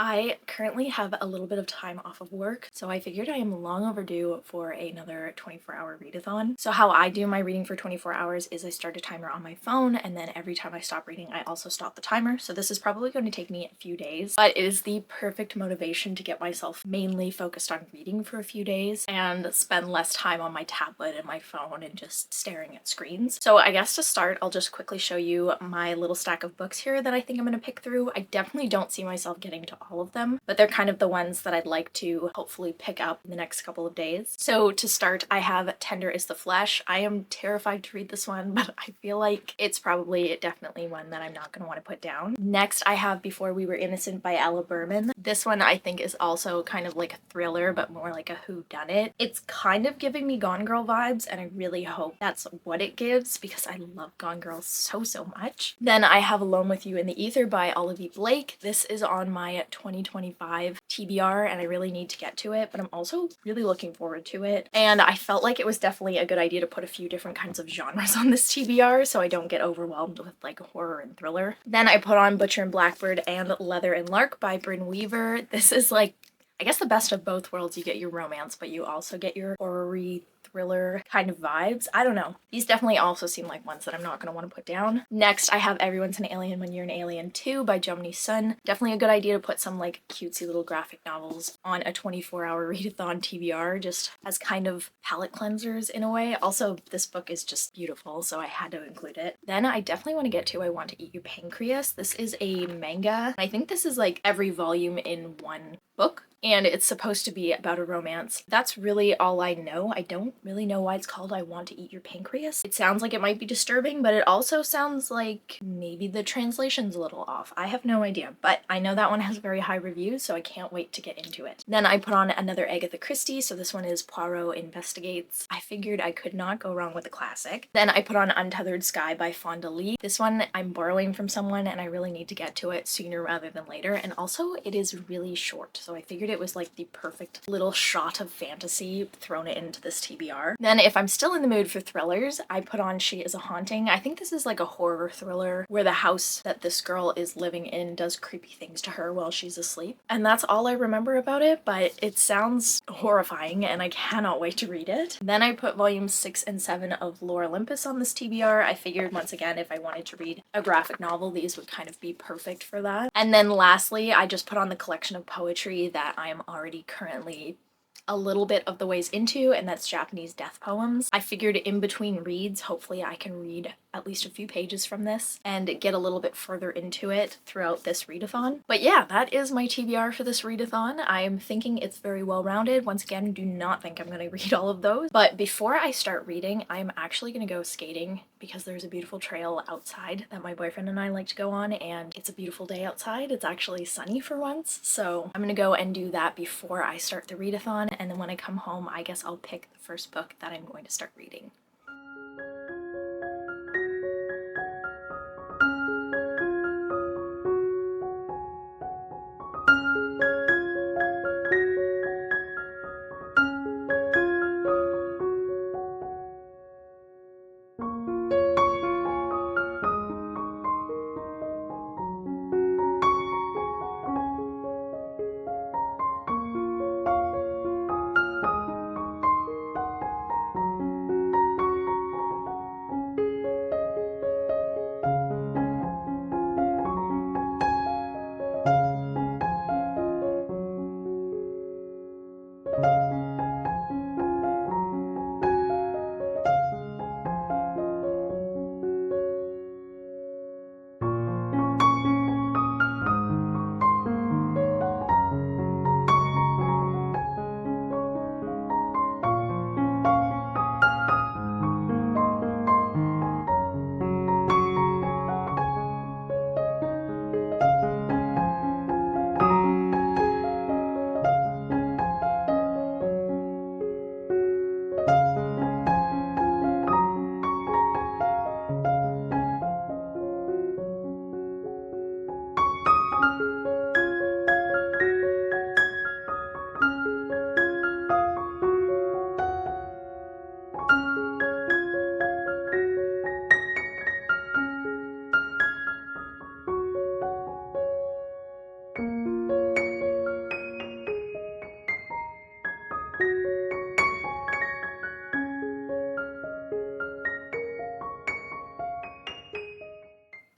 I currently have a little bit of time off of work, so I figured I am long overdue for another 24-hour readathon. So how I do my reading for 24 hours is I start a timer on my phone, and then every time I stop reading, I also stop the timer. So this is probably going to take me a few days, but it is the perfect motivation to get myself mainly focused on reading for a few days and spend less time on my tablet and my phone and just staring at screens. So I guess to start, I'll just quickly show you my little stack of books here that I think I'm going to pick through. I definitely don't see myself getting to all of them, but they're kind of the ones that I'd like to hopefully pick up in the next couple of days. So to start, I have Tender is the Flesh. I am terrified to read this one, but I feel like it's probably definitely one that I'm not going to want to put down. Next, I have Before We Were Innocent by Ella Berman. This one I think is also kind of like a thriller, but more like a whodunit. It's kind of giving me Gone Girl vibes, and I really hope that's what it gives because I love Gone Girl so much. Then I have Alone with You in the Ether by Olivia Blake. This is on my 2025 TBR, and I really need to get to it, but I'm also really looking forward to it. And I felt like it was definitely a good idea to put a few different kinds of genres on this TBR so I don't get overwhelmed with like horror and thriller. Then I put on Butcher and Blackbird and Leather and Lark by Bryn Weaver. This is like, I guess, the best of both worlds. You get your romance, but you also get your horror-y thriller kind of vibes. I don't know. These definitely also seem like ones that I'm not going to want to put down. Next, I have Everyone's an Alien When You're an Alien 2 by Jomini Sun. Definitely a good idea to put some like cutesy little graphic novels on a 24-hour readathon TBR, just as kind of palette cleansers in a way. Also, this book is just beautiful, so I had to include it. Then I definitely want to get to I Want to Eat Your Pancreas. This is a manga. I think this is like every volume in one book, and it's supposed to be about a romance. That's really all I know. I don't really know why it's called I Want to Eat Your Pancreas. It sounds like it might be disturbing, but it also sounds like maybe the translation's a little off. I have no idea, but I know that one has very high reviews, so I can't wait to get into it. Then I put on another Agatha Christie, so this one is Poirot Investigates. I figured I could not go wrong with a classic. Then I put on Untethered Sky by Fonda Lee. This one I'm borrowing from someone, and I really need to get to it sooner rather than later, and also it is really short, so I figured it was like the perfect little shot of fantasy thrown into this TBR. Then if I'm still in the mood for thrillers, I put on She Is a Haunting. I think this is like a horror thriller where the house that this girl is living in does creepy things to her while she's asleep. And that's all I remember about it, but it sounds horrifying and I cannot wait to read it. Then I put volumes 6 and 7 of Lore Olympus on this TBR. I figured once again, if I wanted to read a graphic novel, these would kind of be perfect for that. And then lastly, I just put on the collection of poetry that I am already currently a little bit of the ways into, and that's Japanese death poems. I figured in between reads, hopefully I can read at least a few pages from this and get a little bit further into it throughout this readathon. But yeah, that is my TBR for this readathon. I am thinking it's very well rounded. Once again, do not think I'm going to read all of those. But before I start reading, I'm actually going to go skating because there's a beautiful trail outside that my boyfriend and I like to go on, and it's a beautiful day outside. It's actually sunny for once, so I'm going to go and do that before I start the readathon, and then when I come home, I guess I'll pick the first book that I'm going to start reading.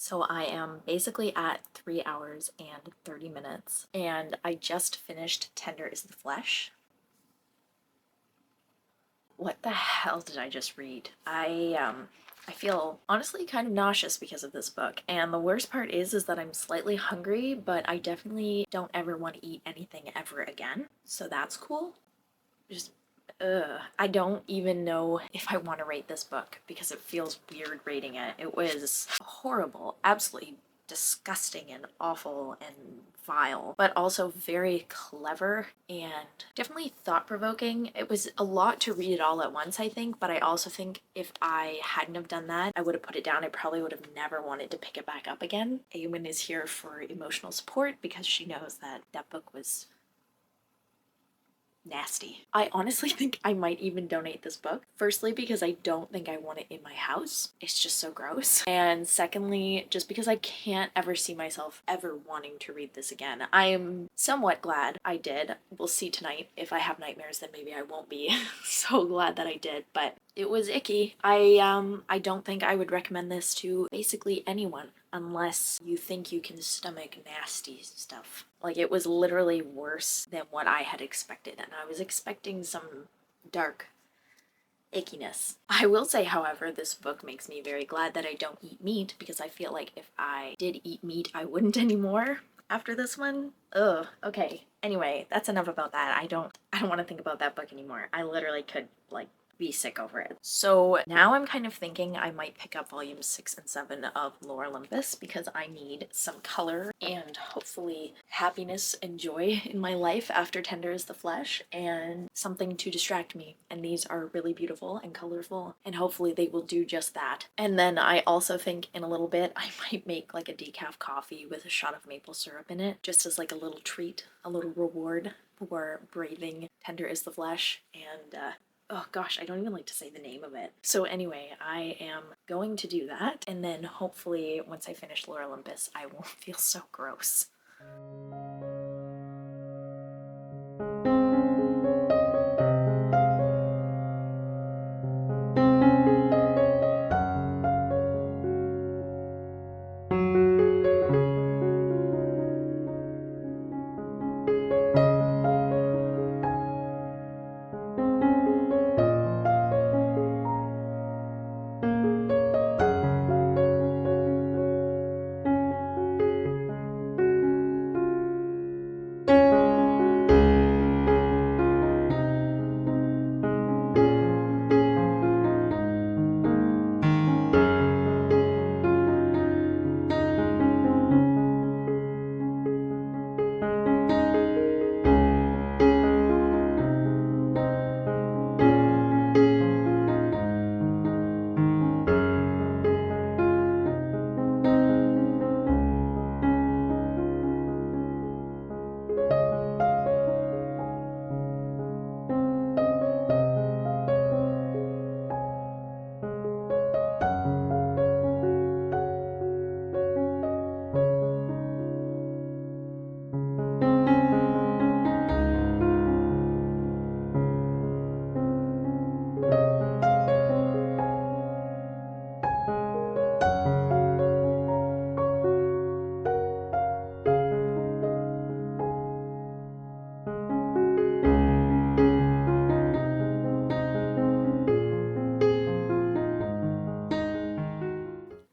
So I am basically at 3 hours and 30 minutes, and I just finished Tender is the Flesh. What the hell did I just read? I feel honestly kind of nauseous because of this book, and the worst part is that I'm slightly hungry, but I definitely don't ever want to eat anything ever again, so that's cool. Just I don't even know if I want to rate this book because it feels weird rating it. It was horrible, absolutely disgusting and awful and vile, but also very clever and definitely thought-provoking. It was a lot to read it all at once, I think, but I also think if I hadn't have done that, I would have put it down. I probably would have never wanted to pick it back up again. Eowyn is here for emotional support because she knows that that book was nasty. I honestly think I might even donate this book. Firstly, because I don't think I want it in my house. It's just so gross. And secondly, just because I can't ever see myself ever wanting to read this again. I am somewhat glad I did. We'll see tonight. If I have nightmares, then maybe I won't be. So glad that I did, but it was icky. I don't think I would recommend this to basically anyone unless you think you can stomach nasty stuff. Like, it was literally worse than what I had expected, and I was expecting some dark ickiness. I will say, however, this book makes me very glad that I don't eat meat, because I feel like if I did eat meat, I wouldn't anymore after this one. Ugh, okay. Anyway, that's enough about that. I don't want to think about that book anymore. I literally could, like, be sick over it. So now I'm kind of thinking I might pick up volumes 6 and 7 of Lore Olympus because I need some color and hopefully happiness and joy in my life after Tender is the Flesh, and something to distract me. And these are really beautiful and colorful, and hopefully they will do just that. And then I also think in a little bit I might make like a decaf coffee with a shot of maple syrup in it, just as like a little treat, a little reward for braving Tender is the Flesh. And oh gosh, I don't even like to say the name of it. So anyway, I am going to do that, and then hopefully once I finish Lore Olympus, I won't feel so gross.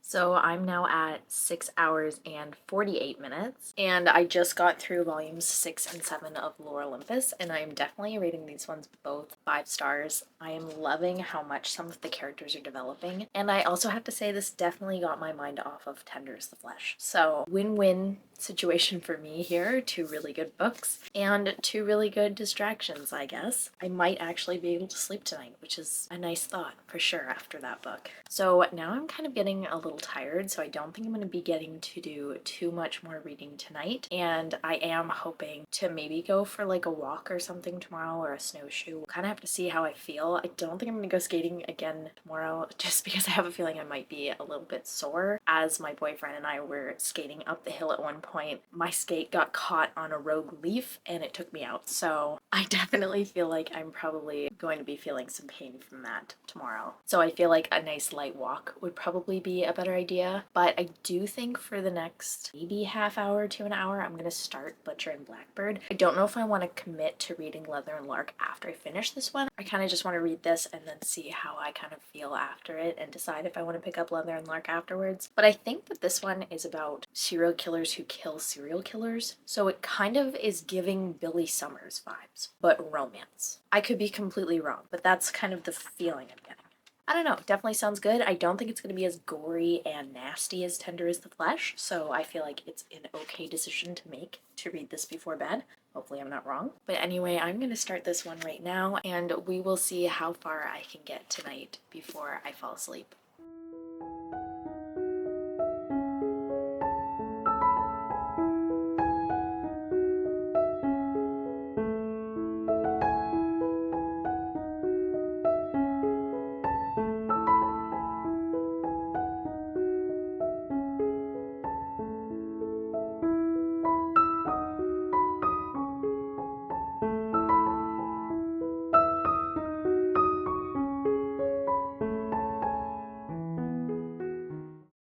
So I'm now at 6 hours and 48 minutes, and I just got through volumes 6 and 7 of Lore Olympus, and I am definitely rating these ones both 5 stars. I am loving how much some of the characters are developing, and I also have to say this definitely got my mind off of Tender is the Flesh. So win-win situation for me here. 2 really good books and 2 really good distractions, I guess. I might actually be able to sleep tonight, which is a nice thought for sure after that book. So now I'm kind of getting a little tired, so I don't think I'm going to be getting to do too much more reading tonight, and I am hoping to maybe go for like a walk or something tomorrow, or a snowshoe. We'll kind of have to see how I feel. I don't think I'm going to go skating again tomorrow, just because I have a feeling I might be a little bit sore. As my boyfriend and I were skating up the hill at one point, my skate got caught on a rogue leaf and it took me out, so I definitely feel like I'm probably going to be feeling some pain from that tomorrow. So I feel like a nice light walk would probably be a better idea, but I do think for the next maybe half hour to an hour, I'm gonna start Butcher and Blackbird. I don't know if I want to commit to reading Leather and Lark after I finish this one. I kind of just want to read this and then see how I kind of feel after it and decide if I want to pick up Leather and Lark afterwards. But I think that this one is about serial killers who kill serial killers, so it kind of is giving Billy Summers vibes, but romance. I could be completely wrong, but that's kind of the feeling I'm getting. I don't know, definitely sounds good. I don't think it's going to be as gory and nasty as Tender is the Flesh, so I feel like it's an okay decision to make to read this before bed. Hopefully I'm not wrong. But anyway, I'm going to start this one right now, and we will see how far I can get tonight before I fall asleep.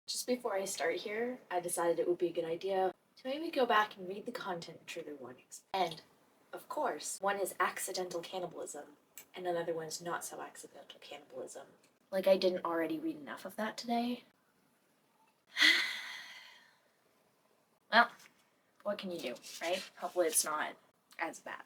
Just before I start here, I decided it would be a good idea to maybe go back and read the content trigger warnings. And, of course, one is accidental cannibalism, and another one is not so accidental cannibalism. Like I didn't already read enough of that today. Well, what can you do, right? Hopefully it's not as bad.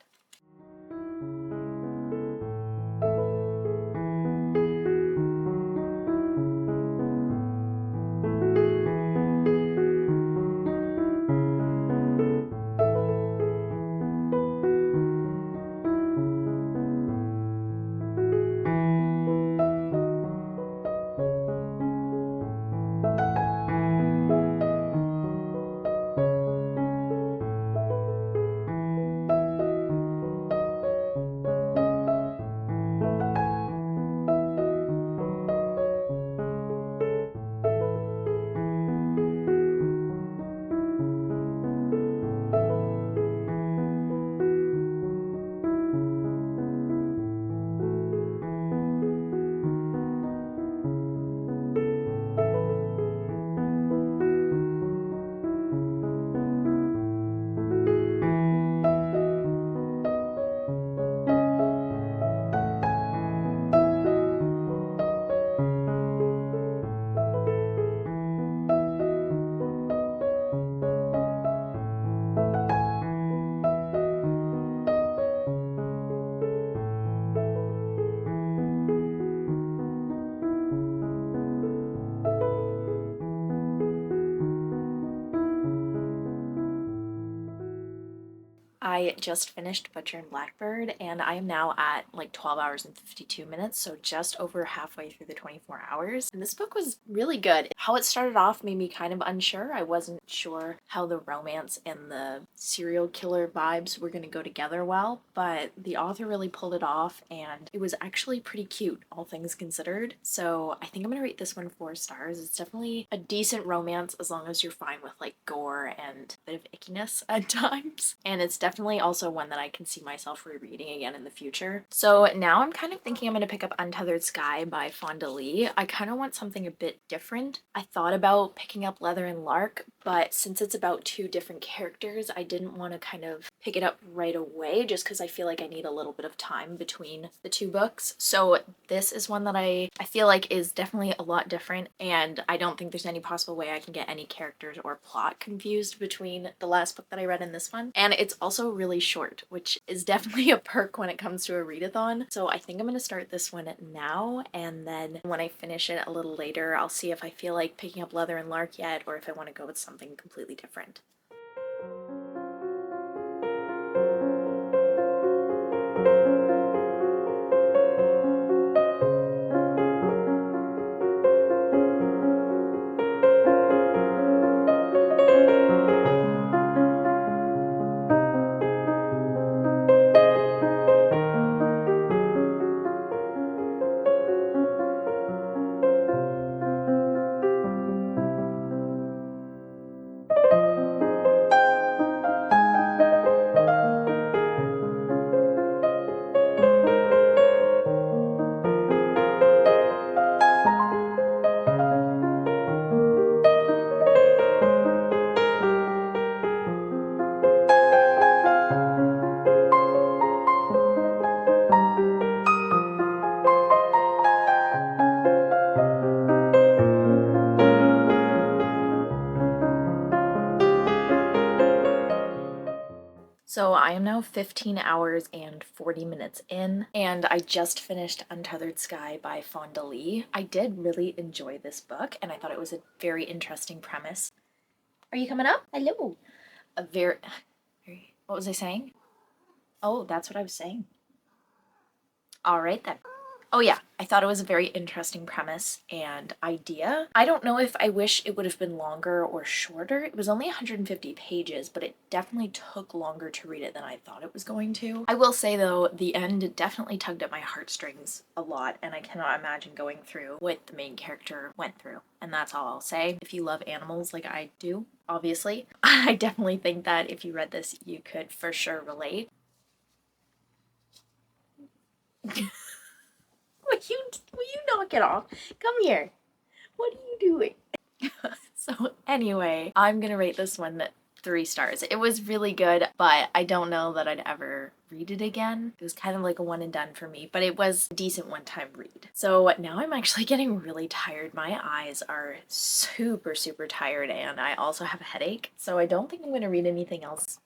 I just finished Butcher and Blackbird, and I am now at like 12 hours and 52 minutes, so just over halfway through the 24 hours. And this book was really good. How it started off made me kind of unsure. I wasn't sure how the romance and the serial killer vibes were going to go together well, but the author really pulled it off, and it was actually pretty cute, all things considered. So I think I'm going to rate this one 4 stars. It's definitely a decent romance as long as you're fine with like gore and a bit of ickiness at times. And it's definitely also one that I can see myself rereading again in the future. So now I'm kind of thinking I'm going to pick up Untethered Sky by Fonda Lee. I kind of want something a bit different. I thought about picking up Leather and Lark, but since it's about 2 different characters, I didn't want to kind of pick it up right away just because I feel like I need a little bit of time between the 2 books. So this is one that I feel like is definitely a lot different, and I don't think there's any possible way I can get any characters or plot confused between the last book that I read and this one. And it's also really short, which is definitely a perk when it comes to a readathon. So I think I'm going to start this one now, and then when I finish it a little later, I'll see if I feel like picking up Leather and Lark yet or if I want to go with something completely different. So I am now 15 hours and 40 minutes in, and I just finished Untethered Sky by Fonda Lee. I did really enjoy this book, and I thought it was a very interesting premise. Are you coming up? Hello. What was I saying? Oh, that's what I was saying. All right then. Oh yeah, I thought it was a very interesting premise and idea. I don't know if I wish it would have been longer or shorter. It was only 150 pages, but it definitely took longer to read it than I thought it was going to. I will say though, the end definitely tugged at my heartstrings a lot, and I cannot imagine going through what the main character went through. And that's all I'll say. If you love animals like I do, obviously, I definitely think that if you read this, you could for sure relate. Will you knock it off? Come here. What are you doing? So anyway, I'm gonna rate this one 3 stars. It was really good, but I don't know that I'd ever read it again. It was kind of like a one and done for me, but it was a decent one-time read. So now I'm actually getting really tired. My eyes are super, super tired, and I also have a headache. So I don't think I'm gonna read anything else.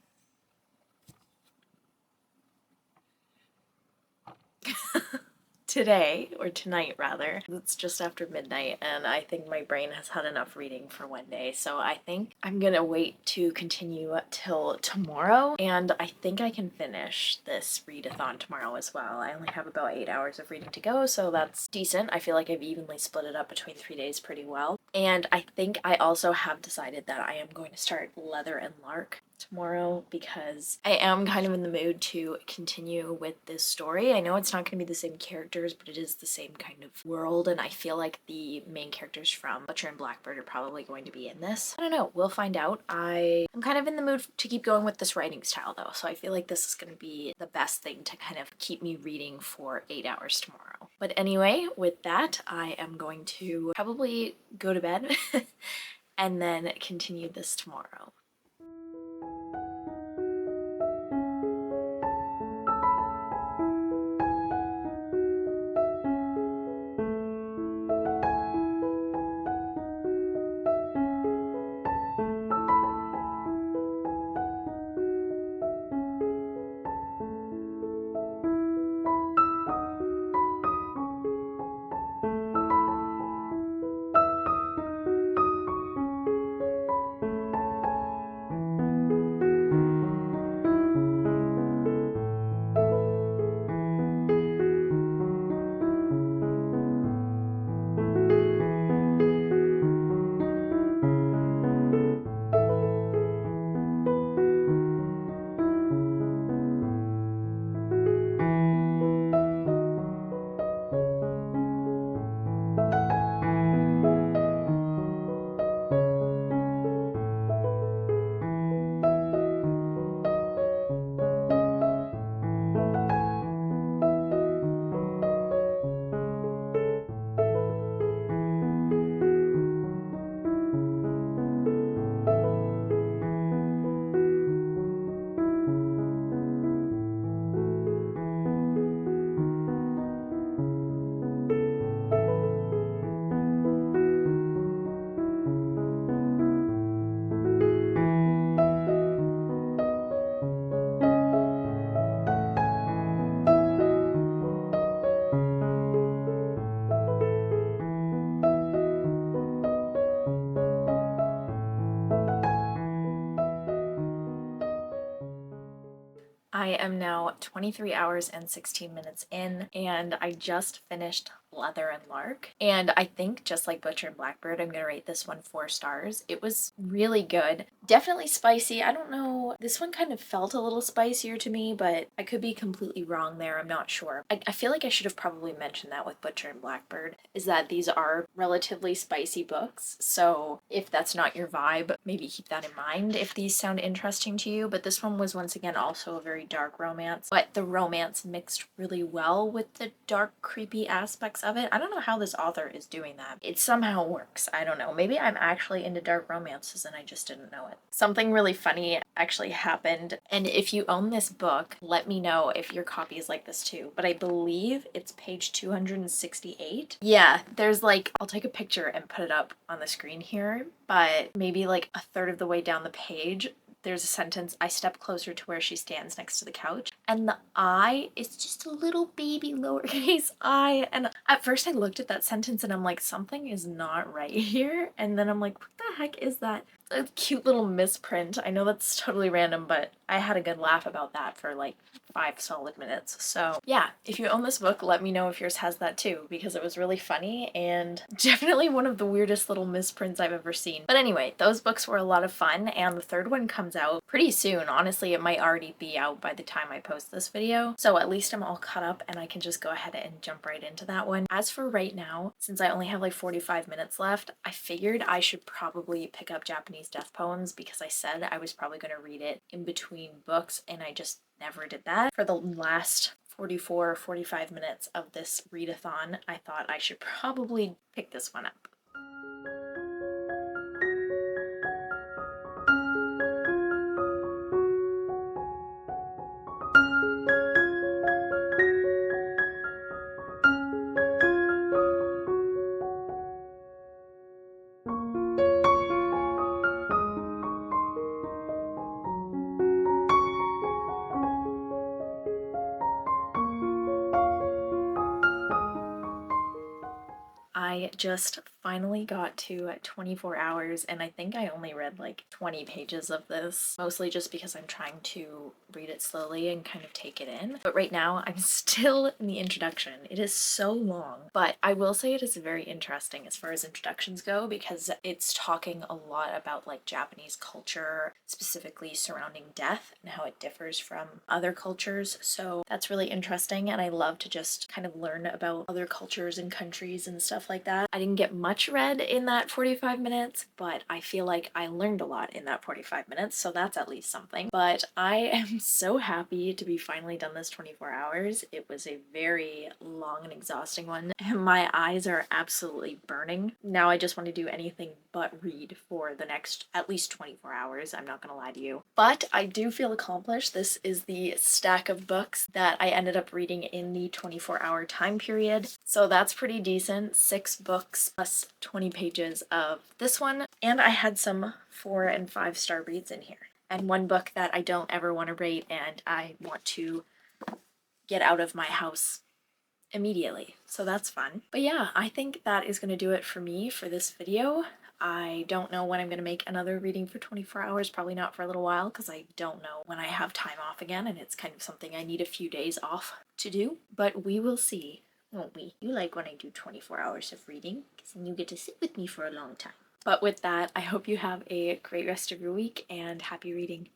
Today, or tonight rather. It's just after midnight, and I think my brain has had enough reading for one day, so I think I'm gonna wait to continue till tomorrow, and I think I can finish this readathon tomorrow as well. I only have about 8 hours of reading to go, so that's decent. I feel like I've evenly split it up between 3 days pretty well. And I think I also have decided that I am going to start Leather and Lark tomorrow because I am kind of in the mood to continue with this story. I know it's not going to be the same characters, but it is the same kind of world, and I feel like the main characters from Butcher and Blackbird are probably going to be in this. I don't know, we'll find out. I'm kind of in the mood to keep going with this writing style though, so I feel like this is going to be the best thing to kind of keep me reading for 8 hours tomorrow. But anyway, with that, I am going to probably go to bed and then continue this tomorrow. I am now 23 hours and 16 minutes in, and I just finished Leather and Lark. And I think, just like Butcher and Blackbird, I'm gonna rate this one 4 stars. It was really good. Definitely spicy. I don't know. This one kind of felt a little spicier to me, but I could be completely wrong there. I'm not sure. I feel like I should have probably mentioned that with Butcher and Blackbird, is that these are relatively spicy books. So if that's not your vibe, maybe keep that in mind if these sound interesting to you. But this one was once again also a very dark romance, but the romance mixed really well with the dark, creepy aspects of it. I don't know how this author is doing that. It somehow works. I don't know. Maybe I'm actually into dark romances and I just didn't know it. Something really funny actually happened, and if you own this book, let me know if your copy is like this too. But I believe it's page 268. Yeah, there's like, I'll take a picture and put it up on the screen here, but maybe like a third of the way down the page, there's a sentence, I step closer to where she stands next to the couch, and the I is just a little baby lowercase I. And at first I looked at that sentence and I'm like, something is not right here. And then I'm like, what the heck is that? A cute little misprint. I know that's totally random, but I had a good laugh about that for like 5 solid minutes. So yeah, if you own this book, let me know if yours has that too, because it was really funny and definitely one of the weirdest little misprints I've ever seen. But anyway, those books were a lot of fun, and the third one comes out pretty soon. Honestly, it might already be out by the time I post this video. So at least I'm all caught up and I can just go ahead and jump right into that one. As for right now, since I only have like 45 minutes left, I figured I should probably pick up Japanese death poems because I said I was probably going to read it in between books and I just never did that. For the last 44 or 45 minutes of this readathon, I thought I should probably pick this one up. I just finally got to 24 hours and I think I only read like 20 pages of this, mostly just because I'm trying to read it slowly and kind of take it in. But right now I'm still in the introduction. It is so long, but I will say it is very interesting as far as introductions go because it's talking a lot about like Japanese culture, specifically surrounding death and how it differs from other cultures. So that's really interesting and I love to just kind of learn about other cultures and countries and stuff like that. I didn't get much read in that 45 minutes, but I feel like I learned a lot in that 45 minutes, so that's at least something. But I am so happy to be finally done this 24 hours. It was a very long and exhausting one, and my eyes are absolutely burning. Now I just want to do anything but read for the next at least 24 hours, I'm not gonna lie to you. But I do feel accomplished. This is the stack of books that I ended up reading in the 24-hour time period, so that's pretty decent. 6 books plus 20 pages of this one, and I had some 4 and 5 star reads in here, and one book that I don't ever want to rate and I want to get out of my house immediately, so that's fun. But yeah, I think that is going to do it for me for this video. I don't know when I'm going to make another reading for 24 hours, probably not for a little while because I don't know when I have time off again and it's kind of something I need a few days off to do, but we will see. Won't we? You like when I do 24 hours of reading, because then you get to sit with me for a long time. But with that, I hope you have a great rest of your week and happy reading.